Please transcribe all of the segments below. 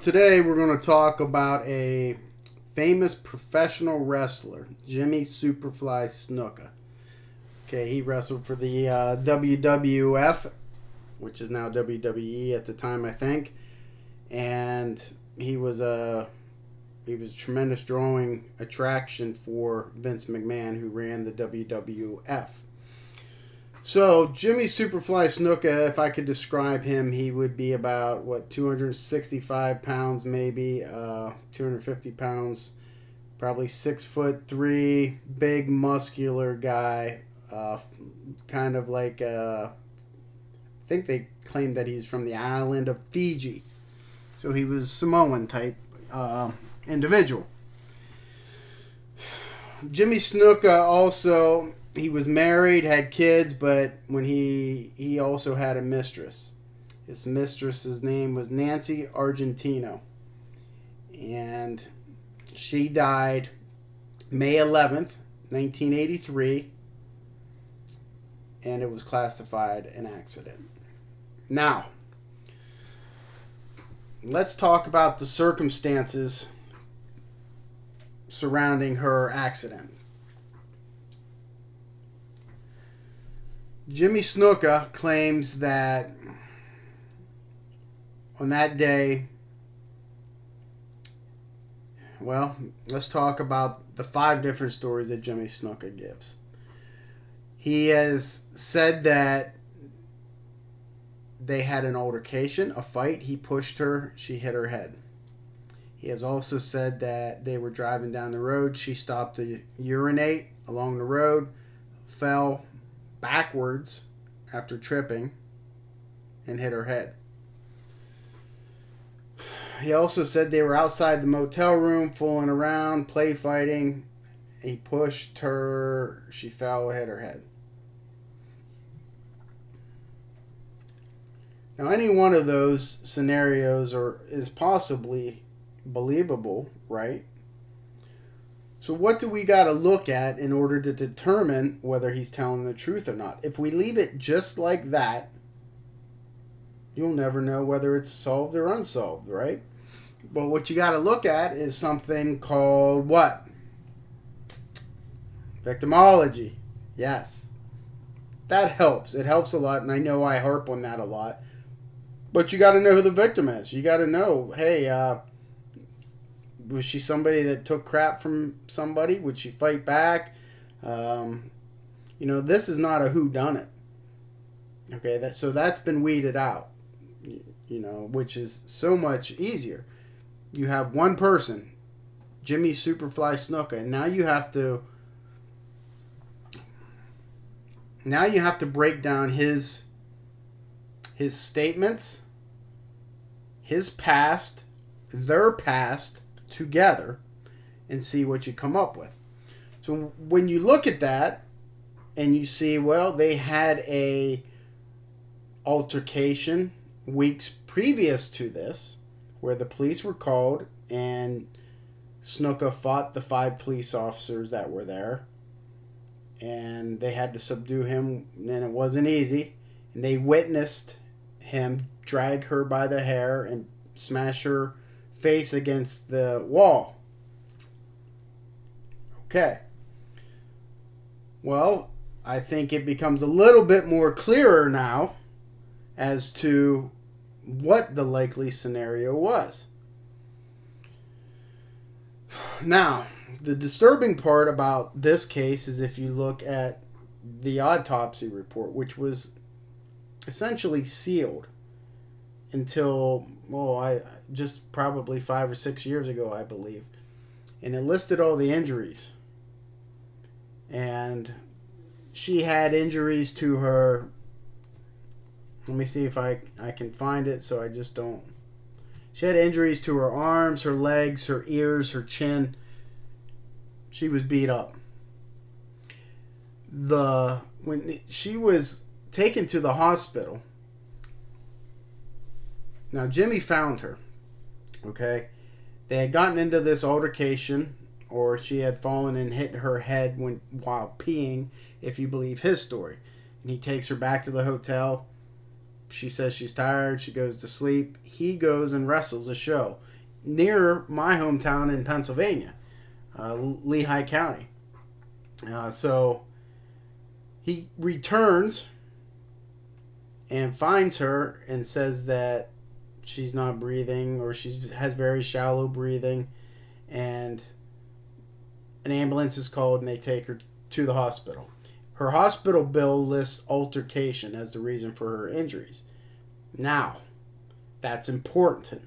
today we're going to talk about a famous professional wrestler, Jimmy Superfly Snuka. Okay, he wrestled for the WWF, which is now WWE at the time, I think, and he was a tremendous drawing attraction for Vince McMahon, who ran the WWF. So, Jimmy Superfly Snuka, if I could describe him, he would be about, 265 pounds maybe, 250 pounds, probably 6'3", big muscular guy, kind of like, I think they claimed that he's from the island of Fiji. So he was Samoan type individual. Jimmy Snuka also... He was married, had kids, but when he also had a mistress. His mistress's name was Nancy Argentino. And she died May 11th, 1983. And it was classified an accident. Now, let's talk about the circumstances surrounding her accident. Jimmy Snuka claims that on that day, well, let's talk about the 5 different stories that Jimmy Snuka gives. He has said that they had an altercation, a fight. He pushed her, she hit her head. He has also said that they were driving down the road. She stopped to urinate along the road, fell backwards after tripping, and hit her head. He also said they were outside the motel room fooling around, play fighting. He pushed her, she fell, hit her head. Now, any one of those scenarios is possibly believable, right? So what do we got to look at in order to determine whether he's telling the truth or not? If we leave it just like that, you'll never know whether it's solved or unsolved, right? But what you got to look at is something called what? Victimology. Yes. That helps. It helps a lot, and I know I harp on that a lot. But you got to know who the victim is. You got to know, hey, was she somebody that took crap from somebody? Would she fight back? This is not a whodunit. Okay, so that's been weeded out, which is so much easier. You have one person, Jimmy Superfly Snuka, and now you have to break down his statements, his past, their past, together and see what you come up with. So when you look at that and you see, well, they had a altercation weeks previous to this where the police were called and Snuka fought the 5 police officers that were there, and they had to subdue him, and it wasn't easy, and they witnessed him drag her by the hair and smash her face against the wall. Okay. Well, I think it becomes a little bit more clearer now as to what the likely scenario was. Now, the disturbing part about this case is if you look at the autopsy report, which was essentially sealed until, just probably 5 or 6 years ago, I believe. And it listed all the injuries. And she had injuries to her... Let me see if I can find it so I just don't... She had injuries to her arms, her legs, her ears, her chin. She was beat up. When she was taken to the hospital... Now, Jimmy found her, okay? They had gotten into this altercation, or she had fallen and hit her head while peeing, if you believe his story. And he takes her back to the hotel. She says she's tired. She goes to sleep. He goes and wrestles a show. near my hometown in Pennsylvania, Lehigh County. So he returns and finds her and says that she's not breathing, or she has very shallow breathing, and an ambulance is called and they take her to the hospital. Her hospital bill lists altercation as the reason for her injuries. Now, that's important.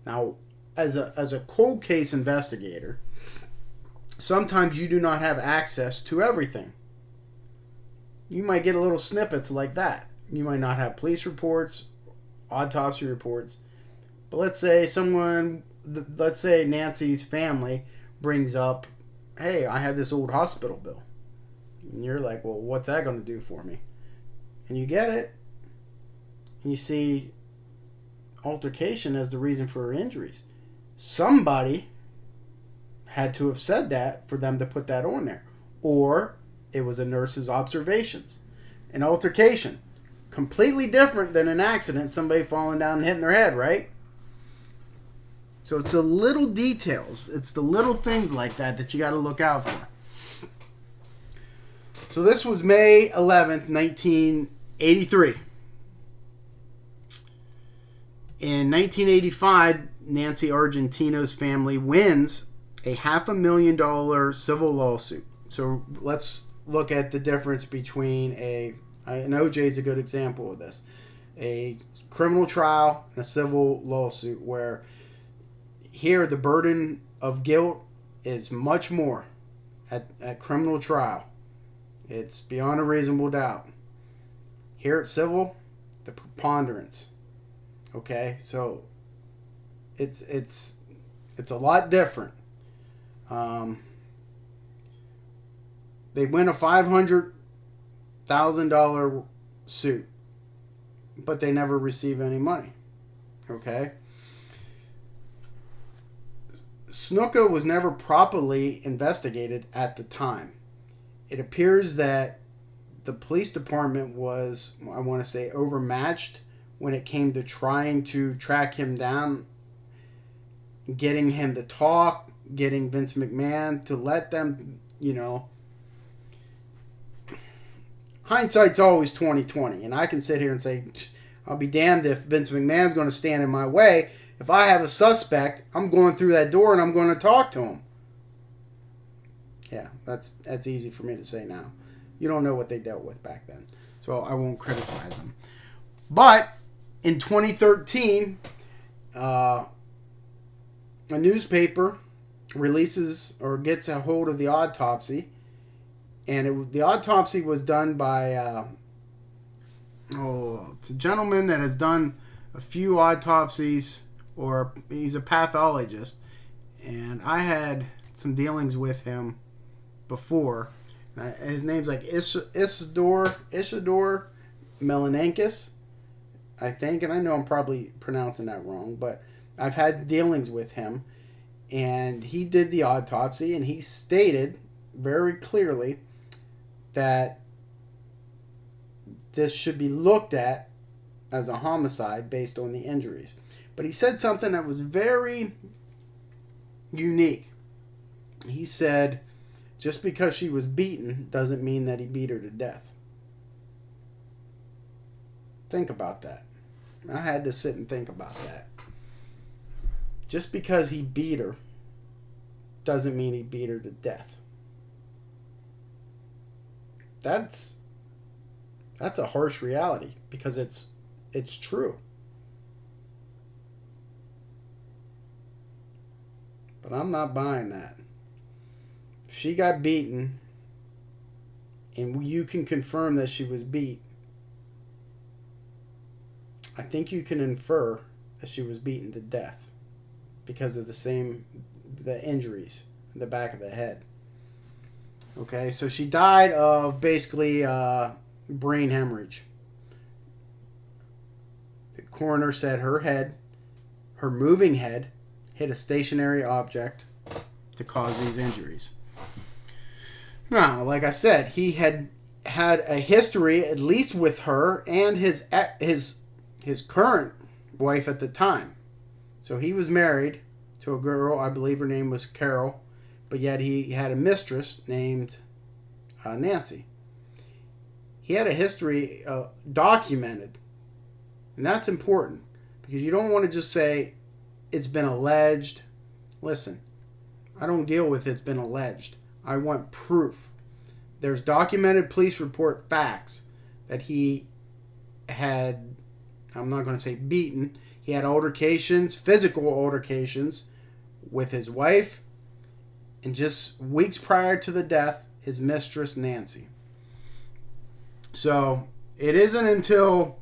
Now, as a cold case investigator, sometimes you do not have access to everything. You might get little snippets like that. You might not have police reports, autopsy reports, but let's say Nancy's family brings up, hey, I have this old hospital bill. And you're like, well, what's that going to do for me? And you get it, and you see altercation as the reason for her injuries. Somebody had to have said that for them to put that on there. Or it was a nurse's observations. An altercation. Completely different than an accident, somebody falling down and hitting their head, right? So it's the little details. It's the little things like that you got to look out for. So this was May 11th, 1983. In 1985, Nancy Argentino's family wins a $500,000 civil lawsuit. So let's look at the difference between and OJ is a good example of this, a criminal trial and a civil lawsuit, where here the burden of guilt is much more at criminal trial. It's beyond a reasonable doubt. Here at civil, the preponderance. Okay, so it's a lot different. They win a $500,000 suit, but they never receive any money. Okay? Snuka was never properly investigated at the time. It appears that the police department was, I want to say, overmatched when it came to trying to track him down, getting him to talk, getting Vince McMahon to let them, hindsight's always 20/20, and I can sit here and say, I'll be damned if Vince McMahon's going to stand in my way. If I have a suspect, I'm going through that door and I'm going to talk to him. Yeah, that's easy for me to say now. You don't know what they dealt with back then, so I won't criticize them. But in 2013, a newspaper releases or gets a hold of the autopsy, and the autopsy was done by it's a gentleman that has done a few autopsies, or he's a pathologist, and I had some dealings with him before. His name's like Isidore Melanankis, I think, and I know I'm probably pronouncing that wrong, but I've had dealings with him, and he did the autopsy, and he stated very clearly that this should be looked at as a homicide based on the injuries. But he said something that was very unique. He said, just because she was beaten doesn't mean that he beat her to death. Think about that. I had to sit and think about that. Just because he beat her doesn't mean he beat her to death. That's a harsh reality, because it's true. But I'm not buying that. If she got beaten and you can confirm that she was beat, I think you can infer that she was beaten to death because of the injuries in the back of the head. Okay, so she died of basically brain hemorrhage. The coroner said her moving head, hit a stationary object to cause these injuries. Now, like I said, he had a history, at least with her and his current wife at the time. So he was married to a girl. I believe her name was Carol, but yet he had a mistress named Nancy. He had a history documented, and that's important because you don't want to just say it's been alleged. Listen, I don't deal with it's been alleged. I want proof. There's documented police report facts that he had, I'm not going to say beaten, he had altercations, physical altercations with his wife, and just weeks prior to the death, his mistress Nancy. So it isn't until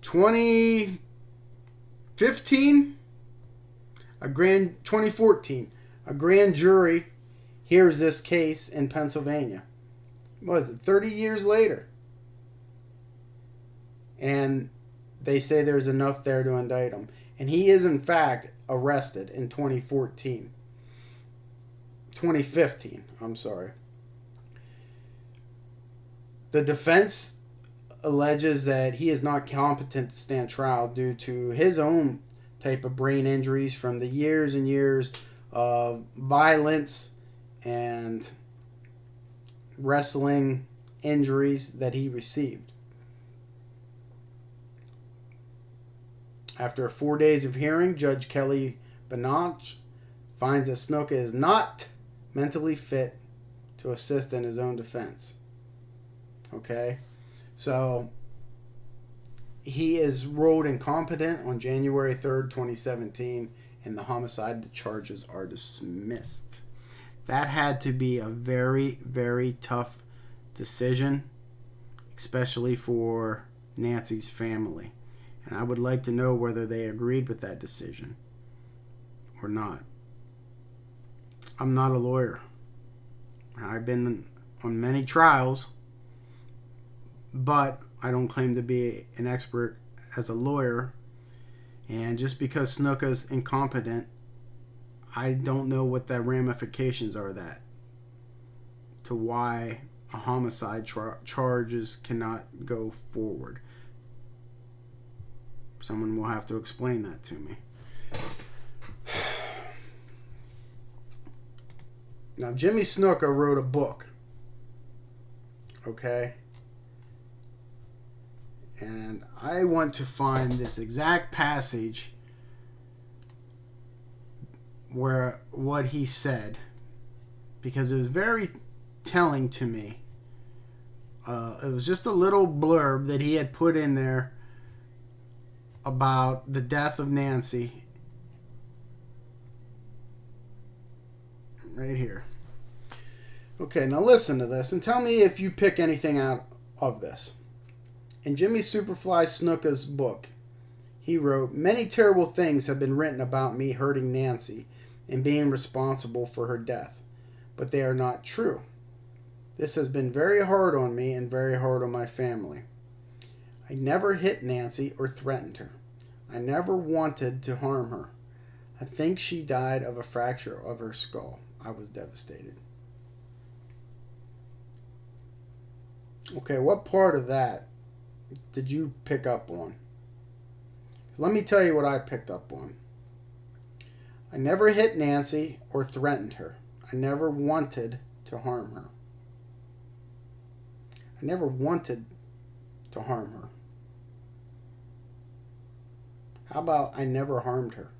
2014, a grand jury hears this case in Pennsylvania. What was it, 30 years later? And they say there's enough there to indict him. And he is, in fact, arrested in 2015, I'm sorry. The defense alleges that he is not competent to stand trial due to his own type of brain injuries from the years and years of violence and wrestling injuries that he received. After 4 days of hearing, Judge Kelly Banach finds that Snuka is not mentally fit to assist in his own defense. Okay? So, he is ruled incompetent on January 3rd, 2017, and the homicide charges are dismissed. That had to be a very, very tough decision, especially for Nancy's family. And I would like to know whether they agreed with that decision or not. I'm not a lawyer. I've been on many trials, but I don't claim to be an expert as a lawyer. And just because Snuka's incompetent, I don't know what the ramifications are to why a homicide charges cannot go forward. Someone will have to explain that to me. Now, Jimmy Snuka wrote a book. Okay? And I want to find this exact passage where what he said, because it was very telling to me. It was just a little blurb that he had put in there about the death of Nancy. Right here. Okay, now listen to this and tell me if you pick anything out of this. In Jimmy Superfly Snuka's book, he wrote, "Many terrible things have been written about me hurting Nancy and being responsible for her death, but they are not true. This has been very hard on me and very hard on my family. I never hit Nancy or threatened her. I never wanted to harm her. I think she died of a fracture of her skull. I was devastated." Okay, what part of that did you pick up on? 'Cause let me tell you what I picked up on. I never hit Nancy or threatened her. I never wanted to harm her. I never wanted to harm her. How about I never harmed her?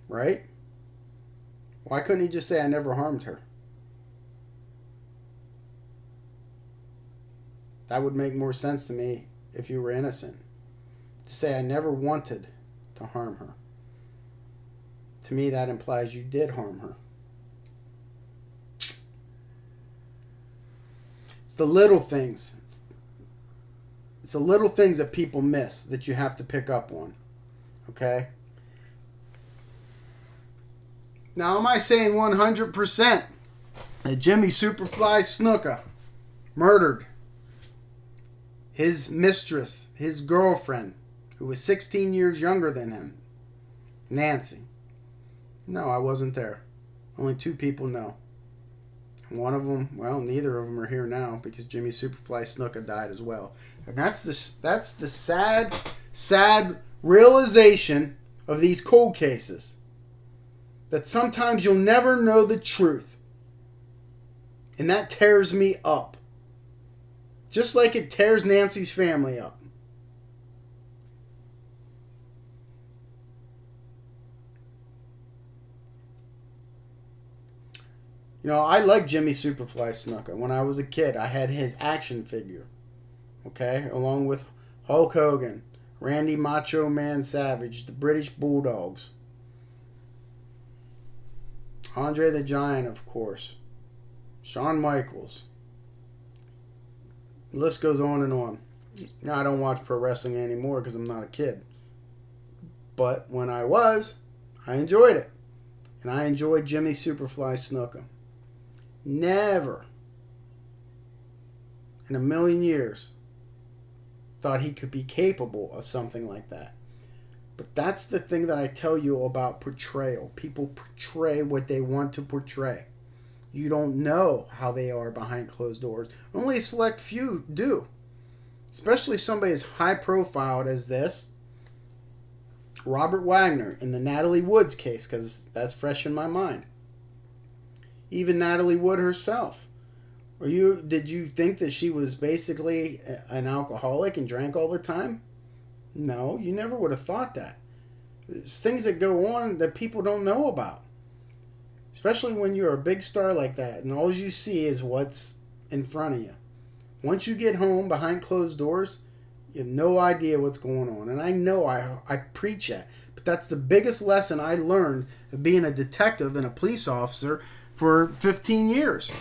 Right? Why couldn't he just say I never harmed her? That would make more sense to me if you were innocent. To say I never wanted to harm her. To me, that implies you did harm her. It's the little things. It's the little things that people miss that you have to pick up on. Okay? Now, am I saying 100% that Jimmy Superfly Snuka murdered his mistress, his girlfriend, who was 16 years younger than him, Nancy? No, I wasn't there. Only 2 people know. One of them, well, neither of them are here now because Jimmy Superfly Snuka died as well. And that's the sad realization of these cold cases. That sometimes you'll never know the truth. And that tears me up. Just like it tears Nancy's family up. You know, I like Jimmy Superfly Snuka. When I was a kid, I had his action figure. Okay? Along with Hulk Hogan, Randy Macho Man Savage, the British Bulldogs, Andre the Giant, of course, Shawn Michaels. The list goes on and on. Now, I don't watch pro wrestling anymore because I'm not a kid. But when I was, I enjoyed it. And I enjoyed Jimmy Superfly Snuka. Never in a million years thought he could be capable of something like that. But that's the thing that I tell you about portrayal. People portray what they want to portray. You don't know how they are behind closed doors. Only a select few do. Especially somebody as high profiled as this. Robert Wagner in the Natalie Woods case, because that's fresh in my mind. Even Natalie Wood herself. Did you think that she was basically an alcoholic and drank all the time? No, you never would have thought that. There's things that go on that people don't know about. Especially when you're a big star like that and all you see is what's in front of you. Once you get home behind closed doors, you have no idea what's going on. And I know I preach that. But that's the biggest lesson I learned of being a detective and a police officer for 15 years.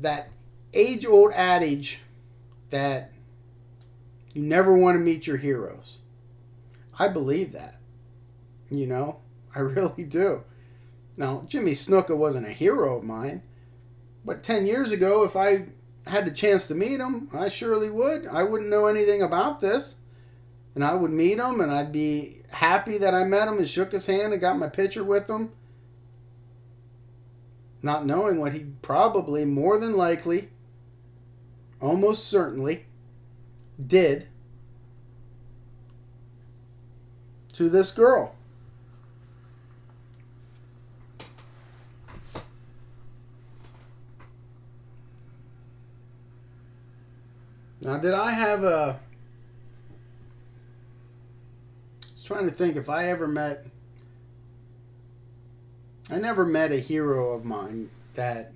That age-old adage that you never want to meet your heroes. I believe that. You know, I really do. Now, Jimmy Snuka wasn't a hero of mine. But 10 years ago, if I had the chance to meet him, I surely would. I wouldn't know anything about this. And I would meet him and I'd be happy that I met him and shook his hand and got my picture with him. Not knowing what he probably, more than likely, almost certainly, did to this girl. Now, did I have a... I was trying to think if I ever met... I never met a hero of mine that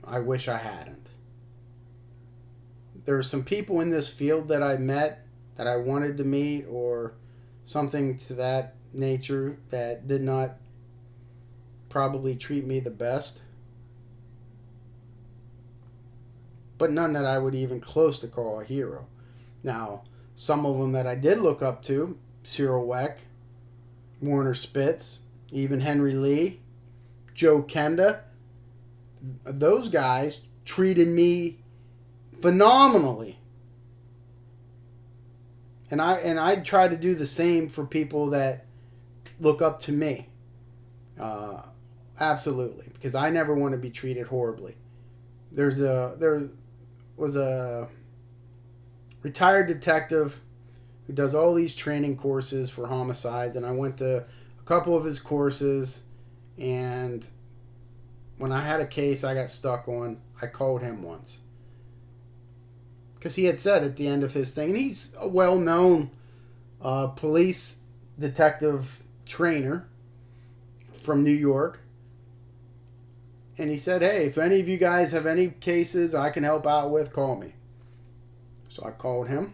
I wish I hadn't. There are some people in this field that I met that I wanted to meet or something to that nature that did not probably treat me the best. But none that I would even close to call a hero. Now, some of them that I did look up to, Cyril Weck, Warner Spitz, even Henry Lee, Joe Kenda, those guys treated me phenomenally. And I try to do the same for people that look up to me. Absolutely. Because I never want to be treated horribly. There was a retired detective who does all these training courses for homicides, and I went to a couple of his courses, and when I had a case I got stuck on, I called him once. Because he had said at the end of his thing, and he's a well-known police detective trainer from New York, and he said, hey, if any of you guys have any cases I can help out with, call me. So I called him,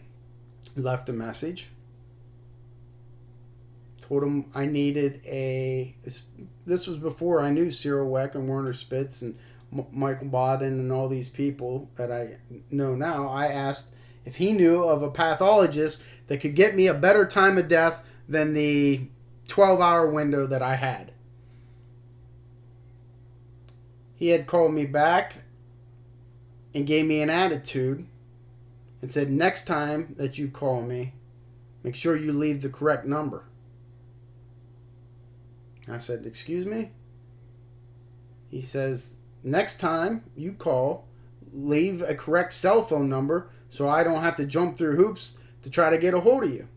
left a message, told him I needed this was before I knew Cyril Weck and Warner Spitz and Michael Bodden and all these people that I know now. I asked if he knew of a pathologist that could get me a better time of death than the 12-hour window that I had. He had called me back and gave me an attitude and said, next time that you call me, make sure you leave the correct number. I said, excuse me? He says, next time you call, leave a correct cell phone number so I don't have to jump through hoops to try to get a hold of you.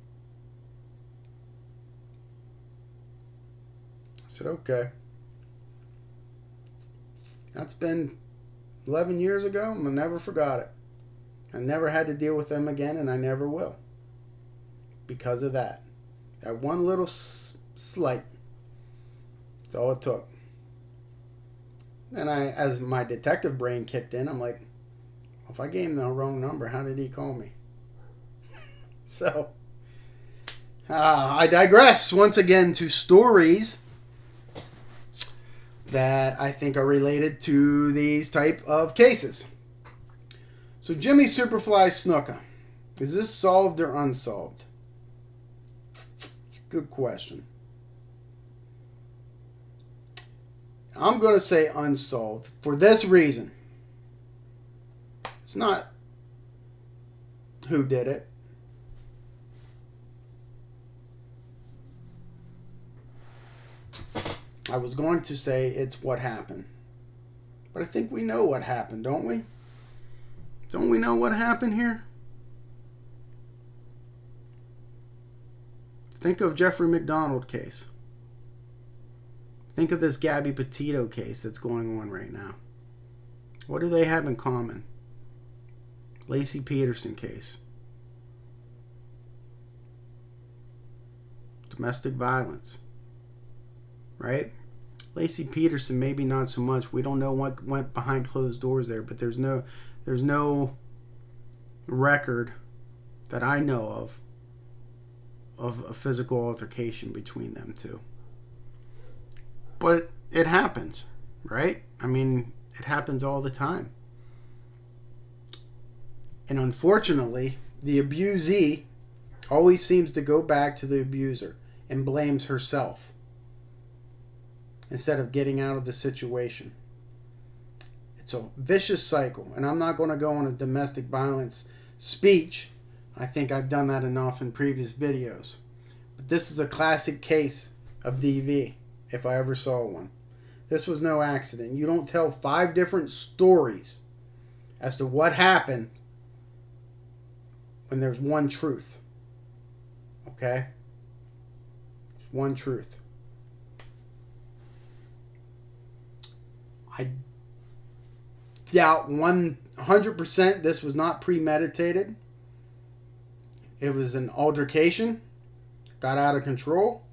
I said, okay. That's been 11 years ago. I never forgot it. I never had to deal with them again, and I never will. Because of that. That one little slight. That's all it took. And as my detective brain kicked in, I'm like, if I gave him the wrong number, how did he call me? So, I digress once again to stories that I think are related to these type of cases. So, Jimmy Superfly Snuka. Is this solved or unsolved? It's a good question. I'm going to say unsolved for this reason. It's not who did it. I was going to say it's what happened. But I think we know what happened, don't we? Don't we know what happened here? Think of Jeffrey McDonald case. Think of this Gabby Petito case that's going on right now. What do they have in common? Lacey Peterson case. Domestic violence. Right? Lacey Peterson, maybe not so much. We don't know what went behind closed doors there, but there's no record that I know of a physical altercation between them two. But it happens, right? I mean, it happens all the time. And unfortunately, the abusee always seems to go back to the abuser and blames herself instead of getting out of the situation. It's a vicious cycle. And I'm not going to go on a domestic violence speech. I think I've done that enough in previous videos. But this is a classic case of DV, if I ever saw one. This was no accident. You don't tell 5 different stories as to what happened when there's one truth. Okay? There's one truth. I doubt 100% this was not premeditated. It was an altercation. Got out of control.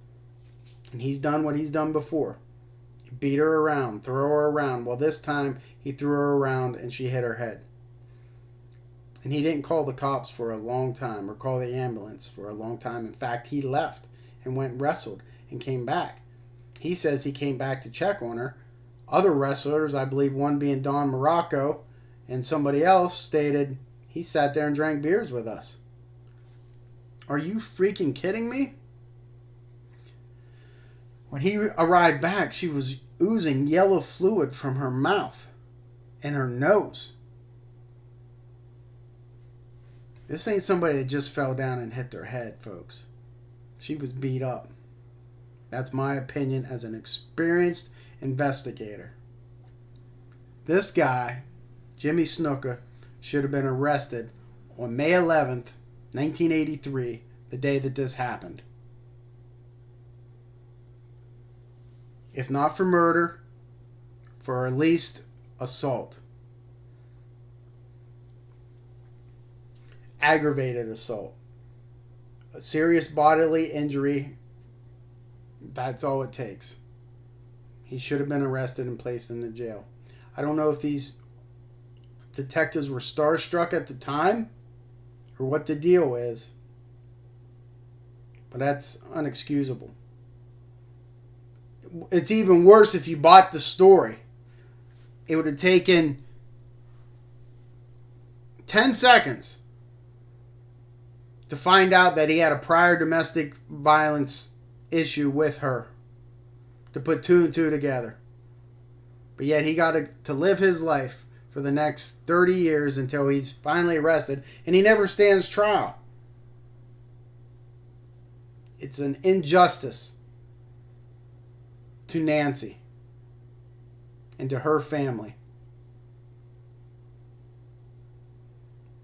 And he's done what he's done before. He beat her around, throw her around. Well, this time he threw her around and she hit her head. And he didn't call the cops for a long time or call the ambulance for a long time. In fact, he left and went and wrestled and came back. He says he came back to check on her. Other wrestlers, I believe one being Don Morocco and somebody else, stated he sat there and drank beers with us. Are you freaking kidding me? When he arrived back, she was oozing yellow fluid from her mouth and her nose. This ain't somebody that just fell down and hit their head, folks. She was beat up. That's my opinion as an experienced investigator. This guy, Jimmy Snuka, should have been arrested on May 11th, 1983, the day that this happened. If not for murder, for at least assault. Aggravated assault. A serious bodily injury. That's all it takes. He should have been arrested and placed in the jail. I don't know if these detectives were starstruck at the time or what the deal is, but that's unexcusable. It's even worse if you bought the story. It would have taken 10 seconds to find out that he had a prior domestic violence issue with her, to put 2 and 2 together. But yet he got to live his life for the next 30 years until he's finally arrested, and he never stands trial. It's an injustice to Nancy and to her family.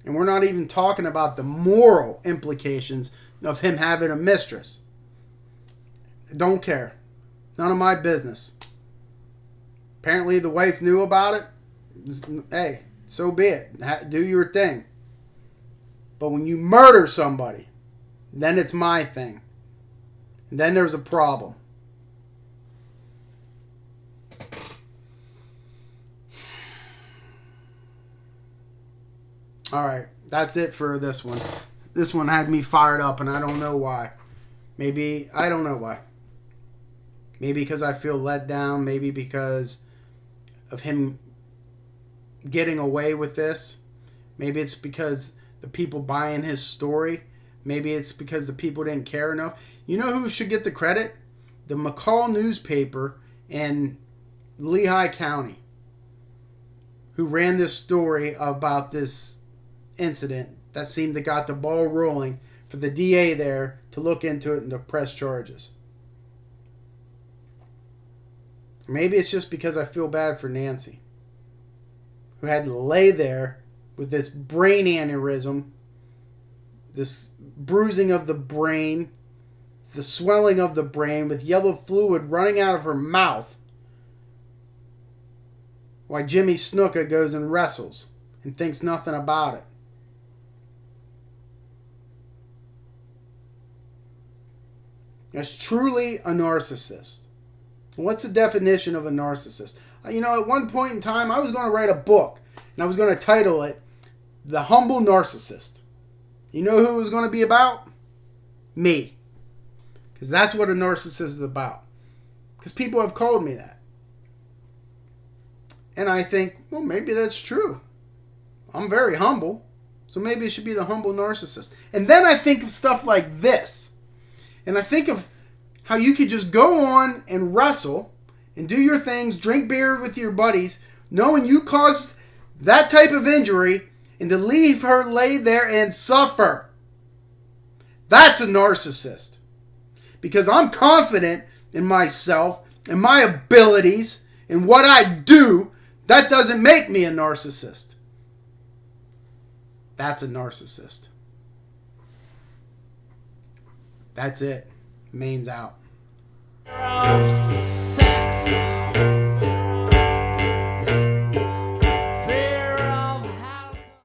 And we're not even talking about the moral implications of him having a mistress. Don't care. None of my business. Apparently the wife knew about it. Hey, so be it. Do your thing. But when you murder somebody, then it's my thing. And then there's a problem. Alright, that's it for this one. This one had me fired up and I don't know why. I don't know why. Maybe because I feel let down. Maybe because of him getting away with this. Maybe it's because the people buying his story. Maybe it's because the people didn't care enough. You know who should get the credit? The McCall newspaper in Lehigh County, who ran this story about this incident that seemed to got the ball rolling for the DA there to look into it and to press charges. Maybe it's just because I feel bad for Nancy, who had to lay there with this brain aneurysm, this bruising of the brain, the swelling of the brain with yellow fluid running out of her mouth, while Jimmy Snuka goes and wrestles and thinks nothing about it. That's truly a narcissist. What's the definition of a narcissist? You know, at one point in time, I was going to write a book, and I was going to title it The Humble Narcissist. You know who it was going to be about? Me. Because that's what a narcissist is about. Because people have called me that. And I think, well, maybe that's true. I'm very humble. So maybe it should be the humble narcissist. And then I think of stuff like this. And I think of how you could just go on and wrestle and do your things, drink beer with your buddies, knowing you caused that type of injury, and to leave her lay there and suffer. That's a narcissist. Because I'm confident in myself and my abilities and what I do. That doesn't make me a narcissist. That's a narcissist. That's it. Main's out.